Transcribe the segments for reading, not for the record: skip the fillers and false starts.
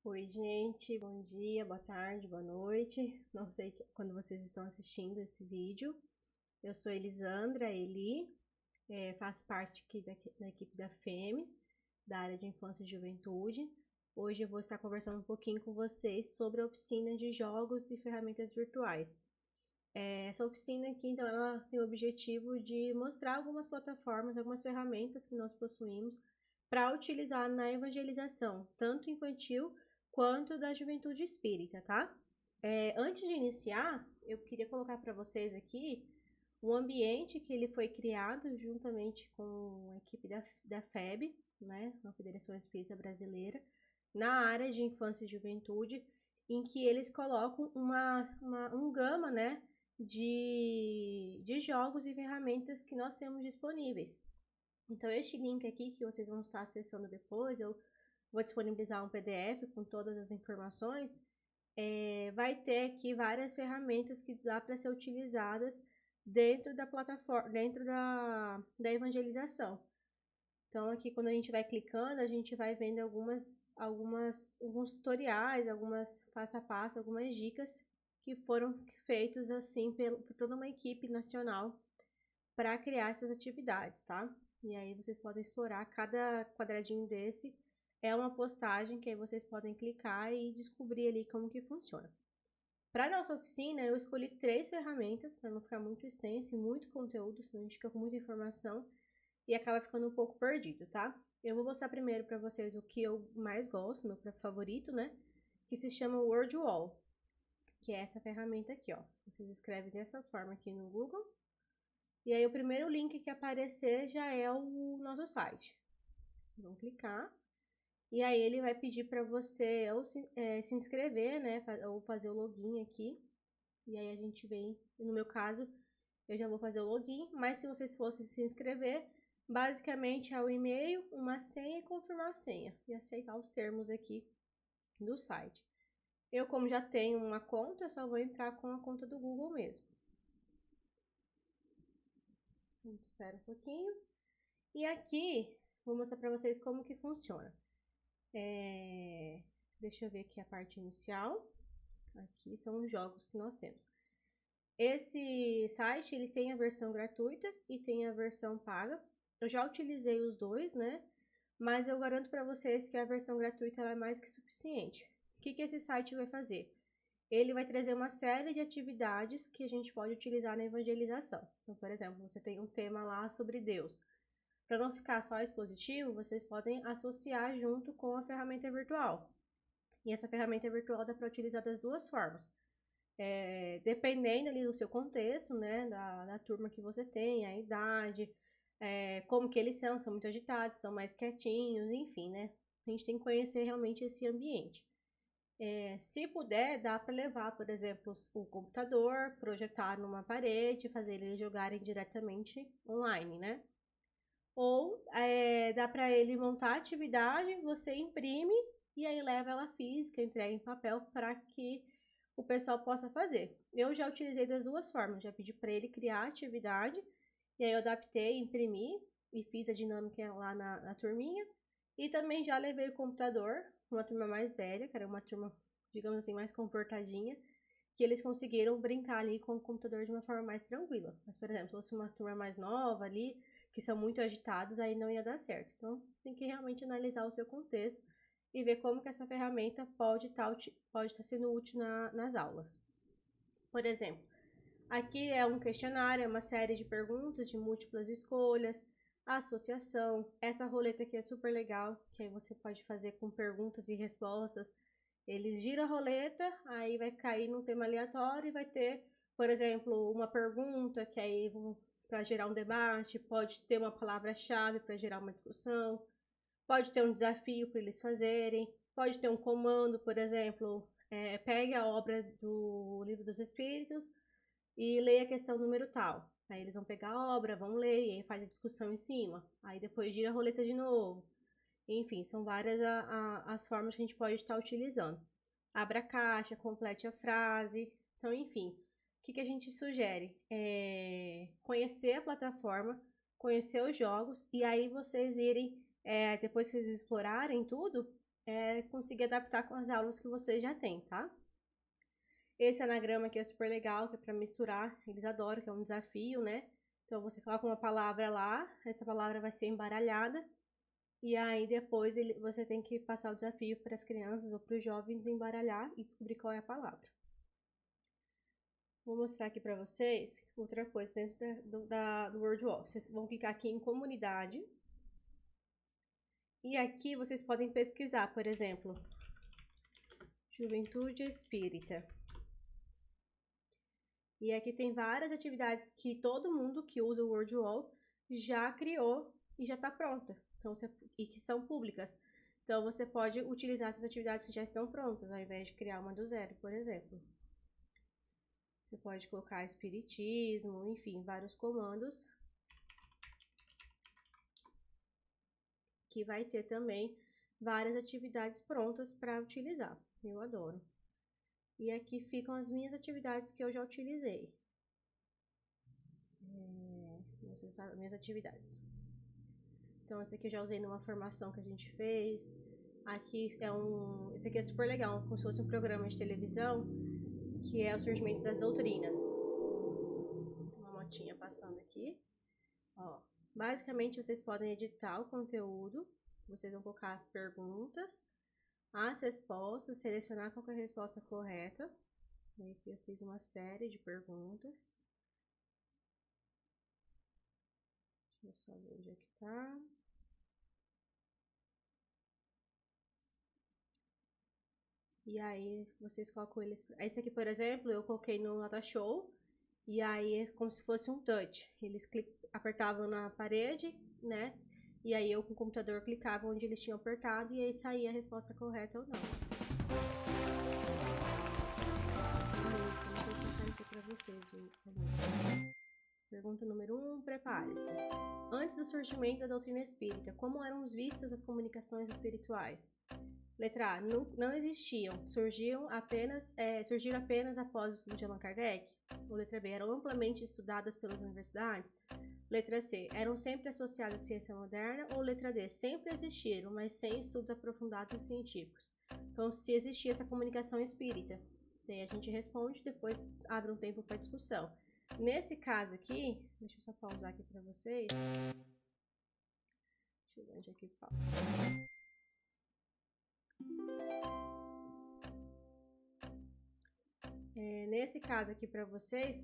Oi, gente, bom dia, boa tarde, boa noite. Não sei quando vocês estão assistindo esse vídeo. Eu sou Elisandra Eli, faço parte aqui da equipe da FEMES, da área de infância e juventude. Hoje eu vou estar conversando um pouquinho com vocês sobre a oficina de jogos e ferramentas virtuais. Essa oficina aqui, então, ela tem o objetivo de mostrar algumas plataformas, algumas ferramentas que nós possuímos para utilizar na evangelização, tanto infantil quanto da juventude espírita, tá? Antes de iniciar, eu queria colocar para vocês aqui o ambiente que ele foi criado juntamente com a equipe da FEB, né, a Federação Espírita Brasileira, na área de infância e juventude, em que eles colocam um gama, né, de jogos e ferramentas que nós temos disponíveis. Então, este link aqui que vocês vão estar acessando depois, eu vou disponibilizar um PDF com todas as informações, vai ter aqui várias ferramentas que dá para ser utilizadas dentro da plataforma, dentro da evangelização. Então, aqui quando a gente vai clicando, a gente vai vendo alguns tutoriais, algumas passo a passo, algumas dicas que foram feitos assim por toda uma equipe nacional para criar essas atividades, tá? E aí vocês podem explorar cada quadradinho desse, é uma postagem que aí vocês podem clicar e descobrir ali como que funciona. Para nossa oficina, eu escolhi 3 ferramentas, para não ficar muito extenso e muito conteúdo, senão a gente fica com muita informação e acaba ficando um pouco perdido, tá? Eu vou mostrar primeiro para vocês o que eu mais gosto, meu favorito, né? Que se chama WordWall, que é essa ferramenta aqui, ó. Vocês escrevem dessa forma aqui no Google. E aí o primeiro link que aparecer já é o nosso site. Vamos clicar. E aí ele vai pedir para você ou se inscrever, né? Ou fazer o login aqui. E aí a gente vem, no meu caso, eu já vou fazer o login. Mas se vocês fossem se inscrever, basicamente é o e-mail, uma senha e confirmar a senha. E aceitar os termos aqui do site. Eu, como já tenho uma conta, eu só vou entrar com a conta do Google mesmo. A gente espera um pouquinho. E aqui, vou mostrar para vocês como que funciona. Deixa eu ver aqui a parte inicial. Aqui são os jogos que nós temos. Esse site, ele tem a versão gratuita e tem a versão paga. Eu já utilizei os dois, né? Mas eu garanto para vocês que a versão gratuita ela é mais que suficiente. O que esse site vai fazer? Ele vai trazer uma série de atividades que a gente pode utilizar na evangelização. Então, por exemplo, você tem um tema lá sobre Deus. Para não ficar só expositivo, vocês podem associar junto com a ferramenta virtual. E essa ferramenta virtual dá para utilizar das duas formas. Dependendo ali do seu contexto, né, da turma que você tem, a idade, como que eles são muito agitados, são mais quietinhos, enfim, né? A gente tem que conhecer realmente esse ambiente. Se puder, dá para levar, por exemplo, o computador, projetar numa parede, fazer eles jogarem diretamente online, né? Ou dá para ele montar a atividade, você imprime e aí leva ela física, entrega em papel para que o pessoal possa fazer. Eu já utilizei das duas formas, já pedi para ele criar a atividade e aí eu adaptei, imprimi e fiz a dinâmica lá na turminha. E também já levei o computador, uma turma mais velha, que era uma turma, digamos assim, mais comportadinha, que eles conseguiram brincar ali com o computador de uma forma mais tranquila. Mas, por exemplo, se fosse uma turma mais nova ali, que são muito agitados, aí não ia dar certo. Então, tem que realmente analisar o seu contexto e ver como que essa ferramenta pode estar sendo útil nas aulas. Por exemplo, aqui é um questionário, é uma série de perguntas de múltiplas escolhas, associação. Essa roleta aqui é super legal, que aí você pode fazer com perguntas e respostas. Eles giram a roleta, aí vai cair num tema aleatório e vai ter, por exemplo, uma pergunta que aí para gerar um debate, pode ter uma palavra-chave para gerar uma discussão, pode ter um desafio para eles fazerem, pode ter um comando, por exemplo, pegue a obra do Livro dos Espíritos e leia a questão número tal. Aí eles vão pegar a obra, vão ler, e aí faz a discussão em cima. Aí depois gira a roleta de novo. Enfim, são várias as formas que a gente pode estar utilizando. Abra a caixa, complete a frase. Então, enfim, o que a gente sugere? Conhecer a plataforma, conhecer os jogos, e aí vocês irem, depois que vocês explorarem tudo, conseguir adaptar com as aulas que vocês já têm, tá? Esse anagrama aqui é super legal, que é para misturar, eles adoram, que é um desafio, né? Então, você coloca uma palavra lá, essa palavra vai ser embaralhada, e aí depois você tem que passar o desafio para as crianças ou para os jovens embaralhar e descobrir qual é a palavra. Vou mostrar aqui para vocês outra coisa dentro do WordWall. Vocês vão clicar aqui em comunidade. E aqui vocês podem pesquisar, por exemplo, Juventude Espírita. E aqui tem várias atividades que todo mundo que usa o WordWall já criou e já está pronta. Então, e que são públicas. Então, você pode utilizar essas atividades que já estão prontas, ao invés de criar uma do zero, por exemplo. Você pode colocar espiritismo, enfim, vários comandos. Que vai ter também várias atividades prontas para utilizar. Eu adoro. E aqui ficam as minhas atividades que eu já utilizei. Minhas atividades. Então, esse aqui eu já usei numa formação que a gente fez. Aqui esse aqui é super legal, como se fosse um programa de televisão, que é o surgimento das doutrinas. Uma motinha passando aqui. Ó, basicamente, vocês podem editar o conteúdo. Vocês vão colocar as perguntas, as respostas, selecionar qual é a resposta correta. E aqui eu fiz uma série de perguntas. Deixa eu só ver onde é que tá. E aí, vocês colocam eles... Esse aqui, por exemplo, eu coloquei no Nota Show. E aí, é como se fosse um touch. Eles apertavam na parede, né? E aí, eu com o computador clicava onde eles tinham apertado. E aí, saía a resposta correta ou não. Vou aparecer para vocês. Pergunta número 1, prepare-se. Antes do surgimento da doutrina espírita, como eram vistas as comunicações espirituais? Letra A, não existiam, surgiram apenas após o estudo de Allan Kardec? Ou letra B, eram amplamente estudadas pelas universidades? Letra C, eram sempre associadas à ciência moderna? Ou letra D, sempre existiram, mas sem estudos aprofundados e científicos? Então, se existia essa comunicação espírita, daí a gente responde, depois abre um tempo para discussão. Nesse caso aqui, deixa eu só pausar aqui para vocês. Deixa eu ver onde é que pausa. Nesse caso aqui para vocês,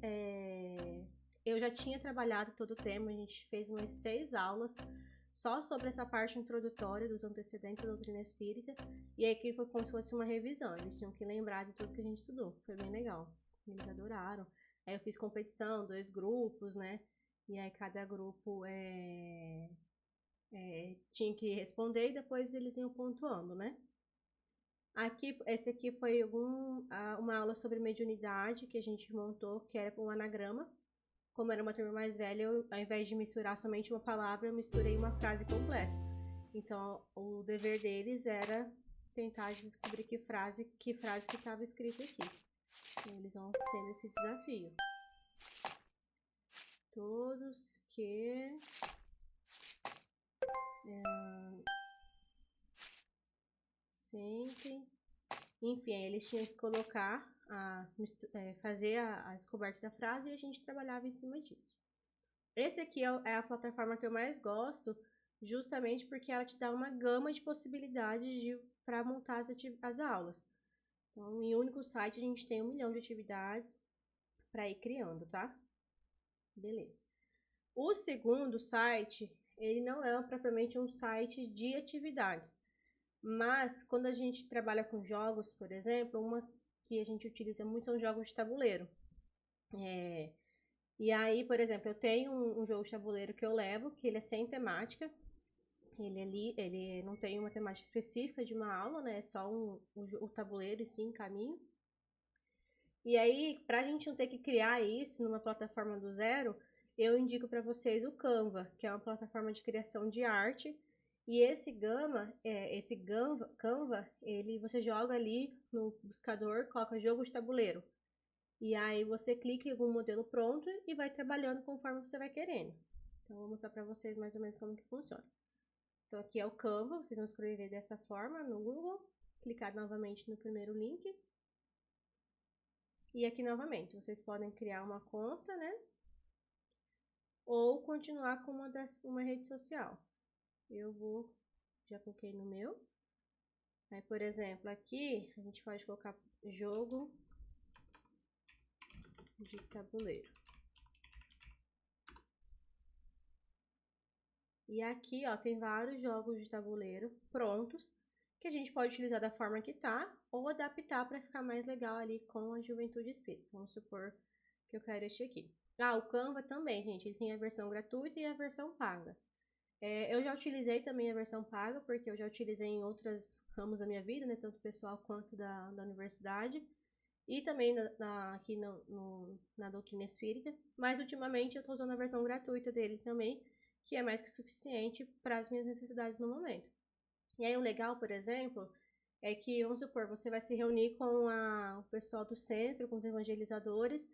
eu já tinha trabalhado todo o tema, a gente fez umas 6 aulas só sobre essa parte introdutória dos antecedentes da doutrina espírita, e aí aqui foi como se fosse uma revisão, eles tinham que lembrar de tudo que a gente estudou, foi bem legal, eles adoraram. Aí eu fiz competição, 2 grupos, né, e aí cada grupo tinha que responder e depois eles iam pontuando, né. Esse aqui foi uma aula sobre mediunidade que a gente montou, que era um anagrama. Como era uma turma mais velha, ao invés de misturar somente uma palavra, eu misturei uma frase completa. Então, o dever deles era tentar descobrir que frase que estava escrita aqui. Então, eles vão tendo esse desafio. Todos que... sempre... Enfim, aí eles tinham que colocar, fazer a descoberta da frase e a gente trabalhava em cima disso. Esse aqui é a plataforma que eu mais gosto, justamente porque ela te dá uma gama de possibilidades para montar as aulas. Então, em um único site a gente tem 1 milhão de atividades para ir criando, tá? Beleza. O segundo site, ele não é propriamente um site de atividades. Mas, quando a gente trabalha com jogos, por exemplo, uma que a gente utiliza muito são jogos de tabuleiro. E aí, por exemplo, eu tenho um jogo de tabuleiro que eu levo, que ele é sem temática. Ele não tem uma temática específica de uma aula, né? É só o tabuleiro e sim, caminho. E aí, pra gente não ter que criar isso numa plataforma do zero, eu indico para vocês o Canva, que é uma plataforma de criação de arte. E esse Canva, você joga ali no buscador, coloca jogo de tabuleiro. E aí você clica em algum modelo pronto e vai trabalhando conforme você vai querendo. Então, eu vou mostrar para vocês mais ou menos como que funciona. Então, aqui é o Canva, vocês vão escrever dessa forma no Google, clicar novamente no primeiro link. E aqui novamente, vocês podem criar uma conta, né? Ou continuar com uma rede social. Já coloquei no meu. Aí, por exemplo, aqui a gente pode colocar jogo de tabuleiro. E aqui, ó, tem vários jogos de tabuleiro prontos que a gente pode utilizar da forma que tá ou adaptar para ficar mais legal ali com a Juventude Espírita. Vamos supor que eu quero este aqui. Ah, o Canva também, gente, ele tem a versão gratuita e a versão paga. Eu já utilizei também a versão paga, porque eu já utilizei em outros ramos da minha vida, né, tanto pessoal quanto da universidade, e também aqui na doutrina espírita, mas ultimamente eu estou usando a versão gratuita dele também, que é mais que suficiente para as minhas necessidades no momento. E aí o legal, por exemplo, é que, vamos supor, você vai se reunir com o pessoal do centro, com os evangelizadores,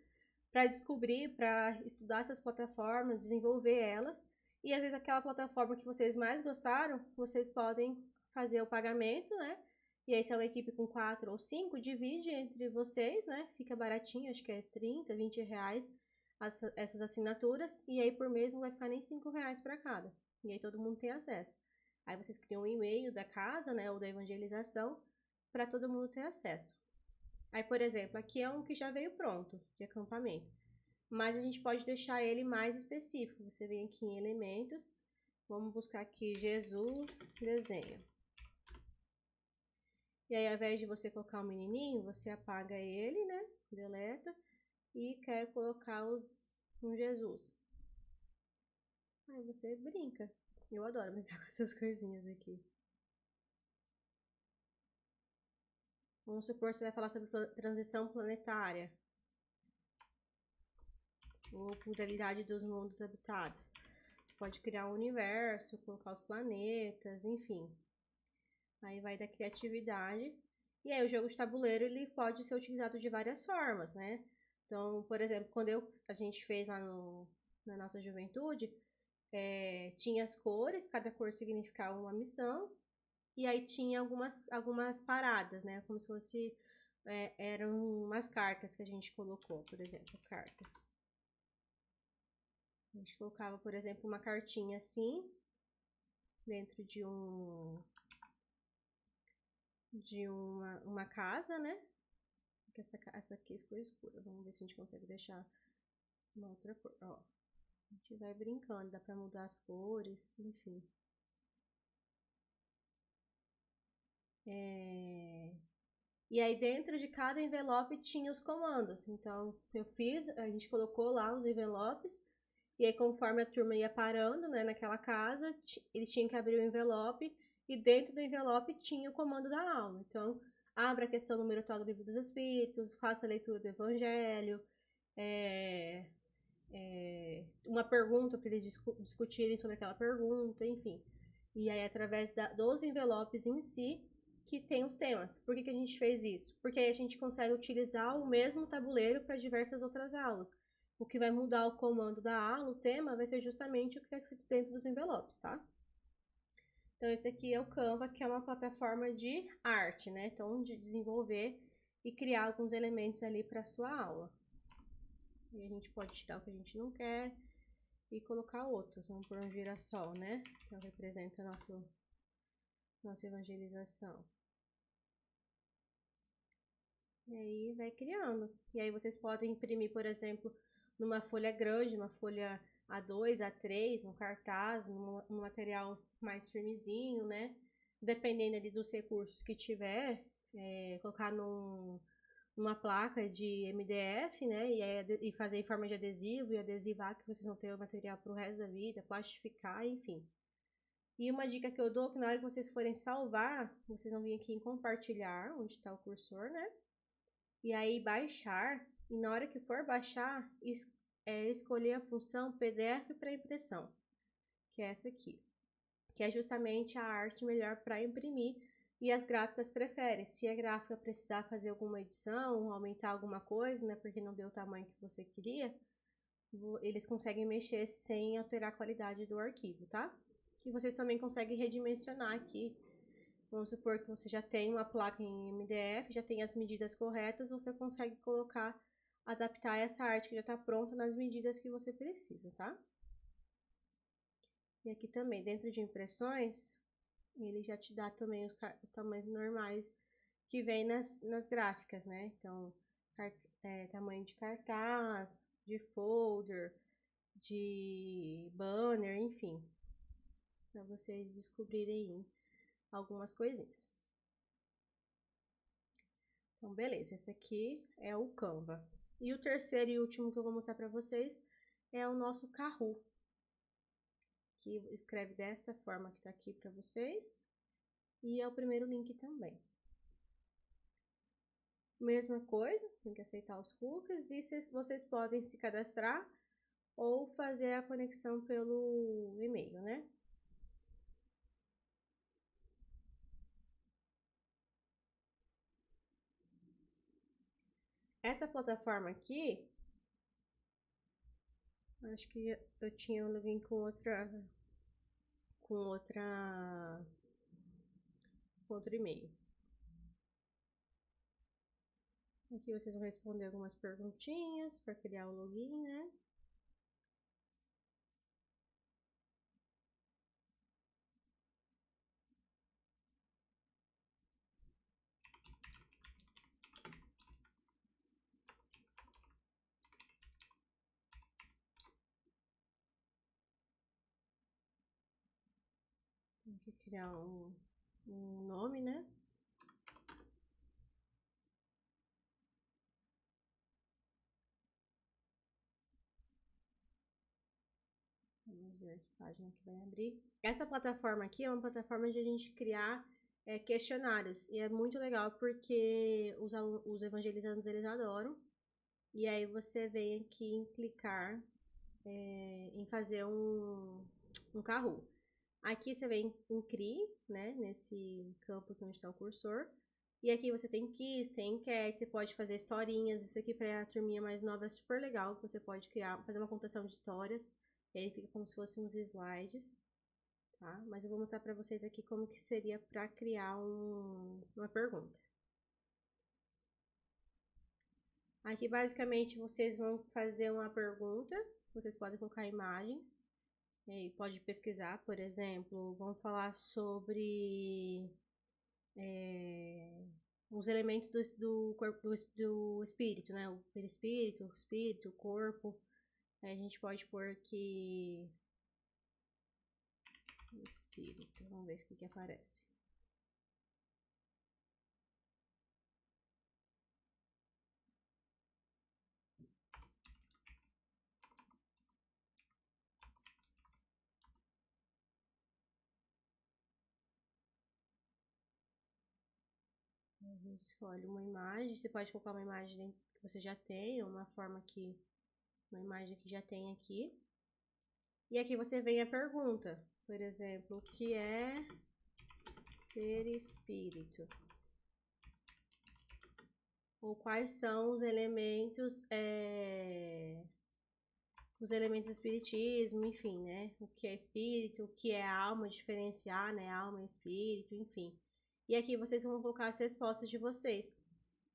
para descobrir, para estudar essas plataformas, desenvolver elas, e às vezes aquela plataforma que vocês mais gostaram, vocês podem fazer o pagamento, né? E aí se é uma equipe com 4 ou 5, divide entre vocês, né? Fica baratinho, acho que é 30, 20 reais essas assinaturas, e aí por mês não vai ficar nem 5 reais para cada. E aí todo mundo tem acesso. Aí vocês criam um e-mail da casa, né, ou da evangelização, para todo mundo ter acesso. Aí, por exemplo, aqui é um que já veio pronto, de acampamento. Mas a gente pode deixar ele mais específico. Você vem aqui em elementos, vamos buscar aqui Jesus desenho. E aí, ao invés de você colocar um menininho, você apaga ele, né, deleta, e quer colocar um Jesus. Aí você brinca. Eu adoro brincar com essas coisinhas aqui. Vamos supor que você vai falar sobre transição planetária. Ou pluralidade dos mundos habitados. Você pode criar um universo, colocar os planetas, enfim. Aí vai da criatividade. E aí o jogo de tabuleiro, ele pode ser utilizado de várias formas, né? Então, por exemplo, quando a gente fez lá na nossa juventude, tinha as cores, cada cor significava uma missão. E aí tinha algumas paradas, né? Como se fosse... eram umas cartas que a gente colocou, por exemplo, cartas. A gente colocava, por exemplo, uma cartinha assim, dentro de uma casa, né? Essa aqui ficou escura. Vamos ver se a gente consegue deixar uma outra cor. Ó, a gente vai brincando, dá pra mudar as cores, enfim. E aí dentro de cada envelope tinha os comandos. Então a gente colocou lá os envelopes. E aí conforme a turma ia parando, né, naquela casa, ele tinha que abrir o envelope. E dentro do envelope tinha o comando da aula. Então, abra a questão número tal do Livro dos Espíritos, faça a leitura do Evangelho, uma pergunta para eles discutirem sobre aquela pergunta, enfim. E aí, através dos envelopes em si, que tem os temas. Por que a gente fez isso? Porque aí a gente consegue utilizar o mesmo tabuleiro para diversas outras aulas. O que vai mudar o comando da aula, o tema, vai ser justamente o que está escrito dentro dos envelopes, tá? Então, esse aqui é o Canva, que é uma plataforma de arte, né? Então, de desenvolver e criar alguns elementos ali para a sua aula. E a gente pode tirar o que a gente não quer e colocar outros. Vamos por um girassol, né? Que representa a nossa evangelização. E aí vai criando. E aí vocês podem imprimir, por exemplo, numa folha grande, uma folha A2, A3, num cartaz, num material mais firmezinho, né? Dependendo ali dos recursos que tiver, colocar numa placa de MDF, né? E fazer em forma de adesivo e adesivar, que vocês vão ter o material para o resto da vida, plastificar, enfim. E uma dica que eu dou, que na hora que vocês forem salvar, vocês vão vir aqui em compartilhar, onde está o cursor, né? E aí baixar, e na hora que for baixar, escolher a função PDF para impressão, que é essa aqui, que é justamente a arte melhor para imprimir, e as gráficas preferem. Se a gráfica precisar fazer alguma edição, aumentar alguma coisa, né, porque não deu o tamanho que você queria, eles conseguem mexer sem alterar a qualidade do arquivo, tá? E vocês também conseguem redimensionar aqui. Vamos supor que você já tem uma placa em MDF, já tem as medidas corretas, você consegue colocar, adaptar essa arte que já está pronta nas medidas que você precisa, tá? E aqui também, dentro de impressões, ele já te dá também os tamanhos normais que vem nas gráficas, né? Então, tamanho de cartaz, de folder, de banner, enfim. Para vocês descobrirem algumas coisinhas. Então, beleza. Esse aqui é o Canva. E o terceiro e último que eu vou mostrar para vocês é o nosso Kahoot, que escreve desta forma que tá aqui para vocês. E é o primeiro link também. Mesma coisa, tem que aceitar os cookies e vocês podem se cadastrar ou fazer a conexão pelo e-mail, né? Essa plataforma aqui, acho que eu tinha um login com outro e-mail. Aqui vocês vão responder algumas perguntinhas para criar o login, né? Tem que criar um nome, né? Vamos ver que página que vai abrir. Essa plataforma aqui é uma plataforma de a gente criar questionários. E é muito legal porque os evangelizandos, eles adoram. E aí você vem aqui em clicar em fazer um Kahoot. Aqui você vem em CRI, né? Nesse campo aqui onde está o cursor. E aqui você tem quiz, tem enquete, você pode fazer historinhas. Isso aqui para a turminha mais nova é super legal. Você pode criar, fazer uma contação de histórias. E aí fica como se fossem uns slides, tá? Mas eu vou mostrar para vocês aqui como que seria para criar uma pergunta. Aqui basicamente vocês vão fazer uma pergunta. Vocês podem colocar imagens. E pode pesquisar, por exemplo, vamos falar sobre os elementos do corpo do espírito, né? O perispírito, o espírito, o corpo. Aí a gente pode pôr aqui espírito. Vamos ver o que aparece. A gente escolhe uma imagem. Você pode colocar uma imagem que você já tem, uma imagem que já tem aqui. E aqui você vem a pergunta, por exemplo, o que é perispírito? Ou quais são os elementos do espiritismo, enfim, né? O que é espírito, o que é alma, diferenciar, né? Alma e espírito, enfim. E aqui vocês vão colocar as respostas de vocês,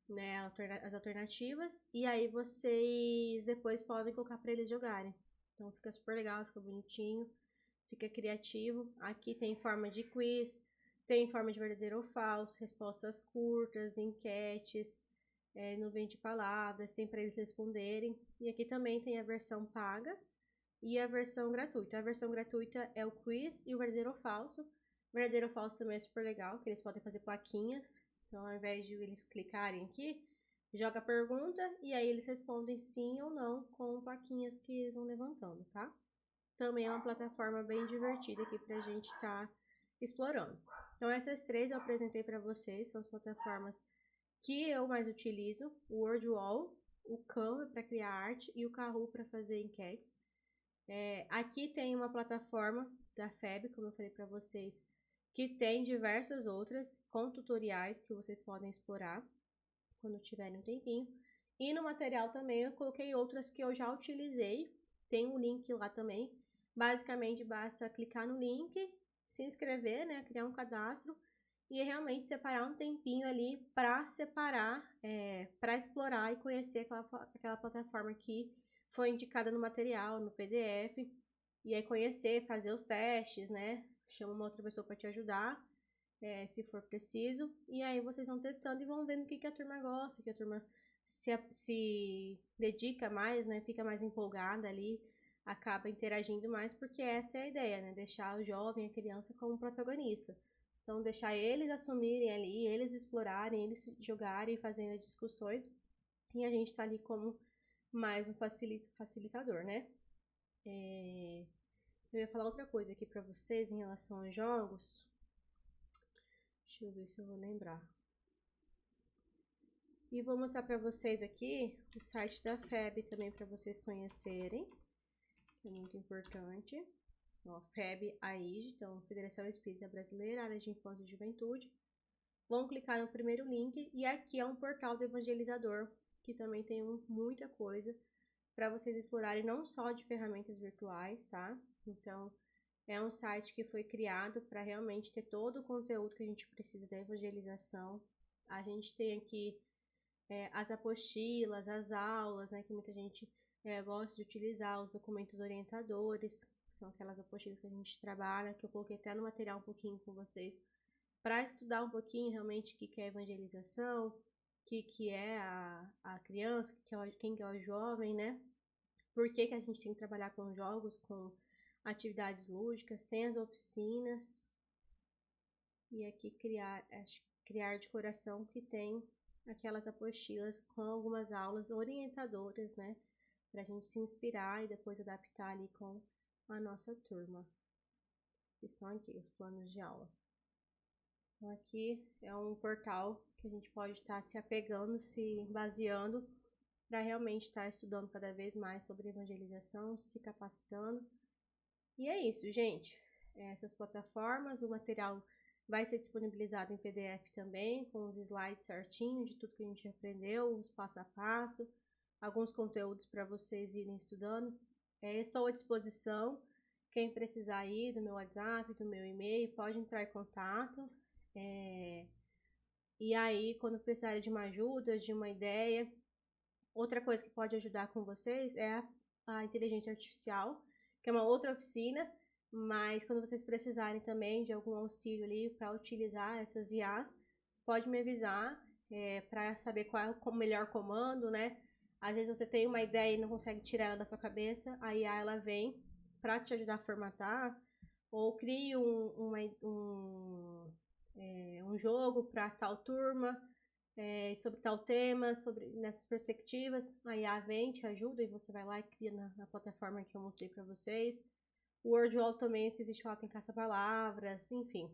né? As alternativas. E aí vocês depois podem colocar para eles jogarem. Então fica super legal, fica bonitinho, fica criativo. Aqui tem forma de quiz, tem forma de verdadeiro ou falso, respostas curtas, enquetes, nuvem de palavras, tem para eles responderem. E aqui também tem a versão paga e a versão gratuita. A versão gratuita é o quiz e o verdadeiro ou falso. O verdadeiro ou falso também é super legal, que eles podem fazer plaquinhas. Então, ao invés de eles clicarem aqui, joga a pergunta e aí eles respondem sim ou não com plaquinhas que eles vão levantando, tá? Também é uma plataforma bem divertida aqui pra gente estar explorando. Então, essas três eu apresentei para vocês, são as plataformas que eu mais utilizo: o Wordwall, o Canva para criar arte e o Kahoot para fazer enquetes. Aqui tem uma plataforma da FEB, como eu falei para vocês, que tem diversas outras com tutoriais que vocês podem explorar quando tiverem um tempinho. E no material também eu coloquei outras que eu já utilizei, tem um link lá também Basicamente, basta clicar no link, se inscrever, né, criar um cadastro e realmente separar um tempinho ali para separar, para explorar e conhecer aquela plataforma que foi indicada no material, no PDF, e aí conhecer, fazer os testes, né, chama uma outra pessoa para te ajudar, se for preciso, e aí vocês vão testando e vão vendo o que a turma gosta, que a turma se dedica mais, né, fica mais empolgada ali, acaba interagindo mais, porque esta é a ideia, né, deixar o jovem, a criança como protagonista. Então, deixar eles assumirem ali, eles explorarem, eles jogarem, fazendo as discussões, e a gente tá ali como mais um facilitador, né? Eu ia falar outra coisa aqui pra vocês em relação aos jogos. Deixa eu ver se eu vou lembrar. E vou mostrar pra vocês aqui o site da FEB também pra vocês conhecerem, que é muito importante. Ó, FEB AIJ, então Federação Espírita Brasileira, Área de Infância e Juventude. Vão clicar no primeiro link e aqui é um portal do evangelizador, que também tem muita coisa para vocês explorarem, não só de ferramentas virtuais, tá? Então, é um site que foi criado para realmente ter todo o conteúdo que a gente precisa da evangelização. A gente tem aqui as apostilas, as aulas, né, que muita gente gosta de utilizar, os documentos orientadores, são aquelas apostilas que a gente trabalha, que eu coloquei até no material um pouquinho com vocês, para estudar um pouquinho realmente o que é evangelização, o que é a criança, quem que é o jovem, né? Por que a gente tem que trabalhar com jogos, com atividades lúdicas, tem as oficinas, e aqui criar de coração, que tem aquelas apostilas com algumas aulas orientadoras, né? Pra gente se inspirar e depois adaptar ali com a nossa turma. Estão aqui os planos de aula. Então, aqui é um portal que a gente pode estar se apegando, se baseando para realmente estar estudando cada vez mais sobre evangelização, se capacitando. E é isso, gente. Essas plataformas, o material vai ser disponibilizado em PDF também, com os slides certinho de tudo que a gente aprendeu, os passo a passo, alguns conteúdos para vocês irem estudando. Estou à disposição. Quem precisar aí do meu WhatsApp, do meu e-mail, pode entrar em contato. E aí, quando precisarem de uma ajuda, de uma ideia, outra coisa que pode ajudar com vocês é a inteligência artificial, que é uma outra oficina, mas quando vocês precisarem também de algum auxílio ali para utilizar essas IAs, pode me avisar para saber qual é o melhor comando, né? Às vezes você tem uma ideia e não consegue tirar ela da sua cabeça, a IA ela vem para te ajudar a formatar, ou crie um jogo para tal turma, sobre tal tema, nessas perspectivas, a IA vem, te ajuda e você vai lá e cria na plataforma que eu mostrei para vocês. O WordWall também, esqueci de falar, tem caça-palavras, enfim.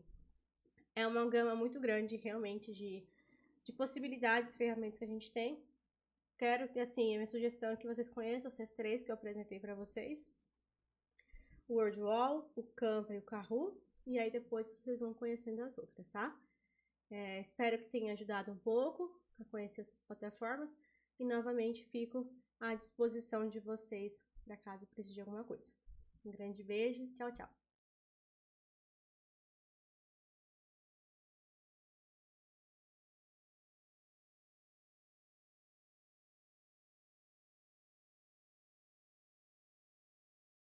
É uma gama muito grande, realmente, de possibilidades, ferramentas que a gente tem. Quero que, assim, a minha sugestão é que vocês conheçam essas três que eu apresentei para vocês. O WordWall, o Canva e o Kahoot. E aí depois vocês vão conhecendo as outras, tá? Espero que tenha ajudado um pouco a conhecer essas plataformas. E novamente fico à disposição de vocês para caso precise de alguma coisa. Um grande beijo, tchau, tchau!